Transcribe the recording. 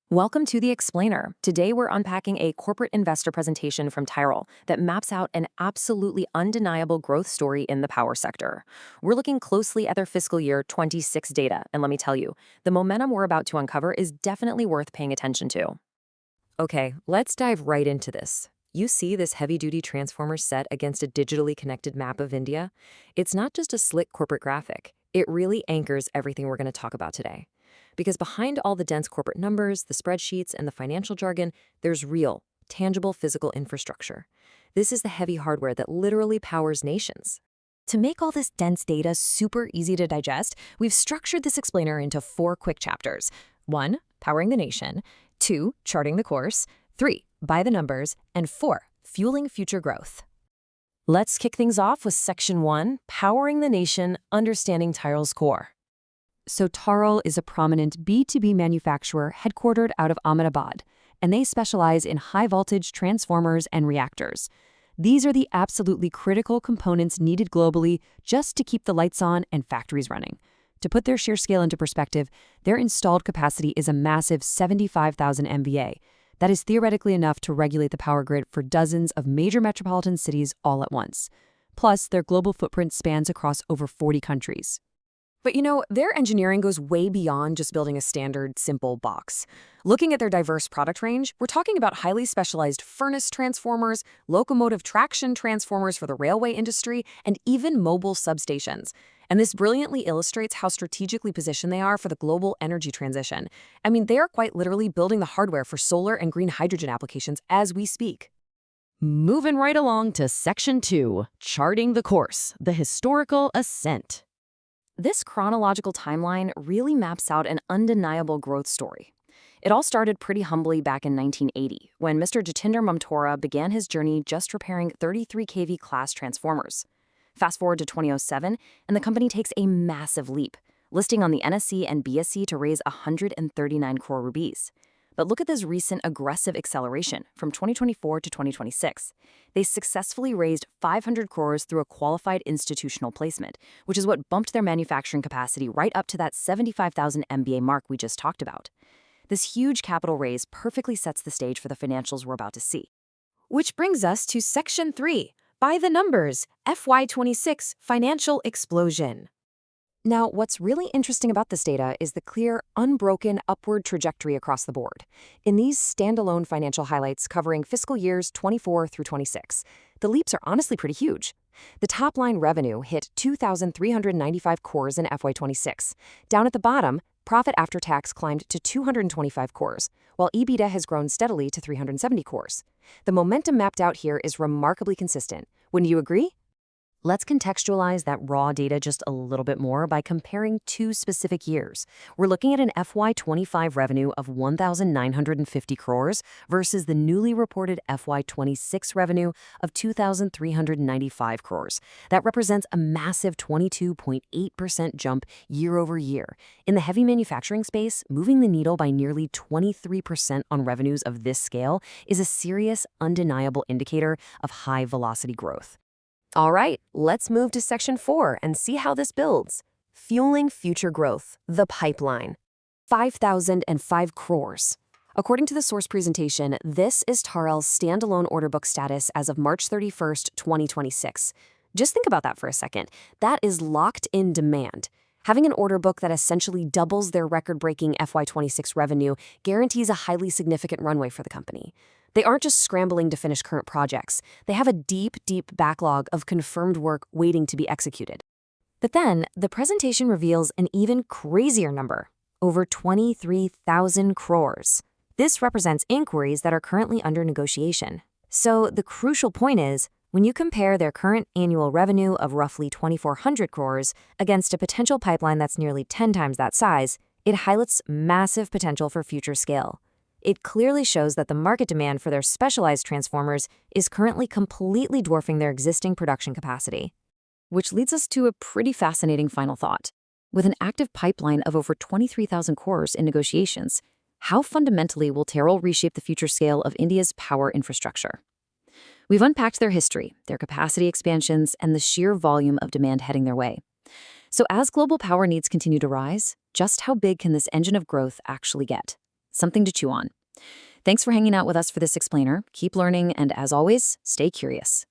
Welcome to The Explainer. Today we're unpacking a corporate investor presentation from TARIL that maps out an absolutely undeniable growth story in the power sector. We're looking closely at their fiscal year 26 data, and let me tell you, the momentum we're about to uncover is definitely worth paying attention to. Okay, let's dive right into this. You see this heavy-duty transformer set against a digitally connected map of India? It's not just a slick corporate graphic. It really anchors everything we're going to talk about today. Because behind all the dense corporate numbers, the spreadsheets, and the financial jargon, there's real, tangible physical infrastructure. This is the heavy hardware that literally powers nations. To make all this dense data super easy to digest, we've structured this explainer into 4 quick chapters. 1, powering the nation. 2, charting the course. 3, by the numbers. And 4, fueling future growth. Let's kick things off with Section 1, powering the nation, understanding TARIL's core. So TARIL is a prominent B2B manufacturer headquartered out of Ahmedabad, and they specialize in high-voltage transformers and reactors. These are the absolutely critical components needed globally just to keep the lights on and factories running. To put their sheer scale into perspective, their installed capacity is a massive 75,000 MVA. That is theoretically enough to regulate the power grid for dozens of major metropolitan cities all at once. Plus, their global footprint spans across over 40 countries. But you know, their engineering goes way beyond just building a standard, simple box. Looking at their diverse product range, we're talking about highly specialized furnace transformers, locomotive traction transformers for the railway industry, and even mobile substations. And this brilliantly illustrates how strategically positioned they are for the global energy transition. I mean, they are quite literally building the hardware for solar and green hydrogen applications as we speak. Moving right along to Section 2, charting the course, the historical ascent. This chronological timeline really maps out an undeniable growth story. It all started pretty humbly back in 1980, when Mr. Jatinder Mamtora began his journey just repairing 33 kV class transformers. Fast forward to 2007, and the company takes a massive leap, listing on the NSE and BSE to raise 139 crore rupees. But look at this recent aggressive acceleration from 2024 to 2026. They successfully raised 500 crores through a qualified institutional placement, which is what bumped their manufacturing capacity right up to that 75,000 MBA mark we just talked about. This huge capital raise perfectly sets the stage for the financials we're about to see. Which brings us to Section 3, by the numbers, FY26 financial explosion. Now, what's really interesting about this data is the clear, unbroken upward trajectory across the board. In these standalone financial highlights covering fiscal years 24 through 26, the leaps are honestly pretty huge. The top-line revenue hit 2,395 crores in FY26. Down at the bottom, profit after tax climbed to 225 crores, while EBITDA has grown steadily to 370 crores. The momentum mapped out here is remarkably consistent. Wouldn't you agree? Let's contextualize that raw data just a little bit more by comparing 2 specific years. We're looking at an FY25 revenue of 1,950 crores versus the newly reported FY26 revenue of 2,395 crores. That represents a massive 22.8% jump year over year. In the heavy manufacturing space, moving the needle by nearly 23% on revenues of this scale is a serious, undeniable indicator of high-velocity growth. All right, let's move to Section 4 and see how this builds. Fueling future growth, the pipeline. 5,005 crores. According to the source presentation, this is TARIL's standalone order book status as of March 31st, 2026. Just think about that for a second. That is locked-in demand. Having an order book that essentially doubles their record-breaking FY26 revenue guarantees a highly significant runway for the company. They aren't just scrambling to finish current projects. They have a deep, deep backlog of confirmed work waiting to be executed. But then, the presentation reveals an even crazier number, over 23,000 crores. This represents inquiries that are currently under negotiation. So the crucial point is, when you compare their current annual revenue of roughly 2,400 crores against a potential pipeline that's nearly 10 times that size, it highlights massive potential for future scale. It clearly shows that the market demand for their specialized transformers is currently completely dwarfing their existing production capacity. Which leads us to a pretty fascinating final thought. With an active pipeline of over 23,000 crores in negotiations, how fundamentally will TARIL reshape the future scale of India's power infrastructure? We've unpacked their history, their capacity expansions, and the sheer volume of demand heading their way. So as global power needs continue to rise, just how big can this engine of growth actually get? Something to chew on. Thanks for hanging out with us for this explainer. Keep learning, and as always, stay curious.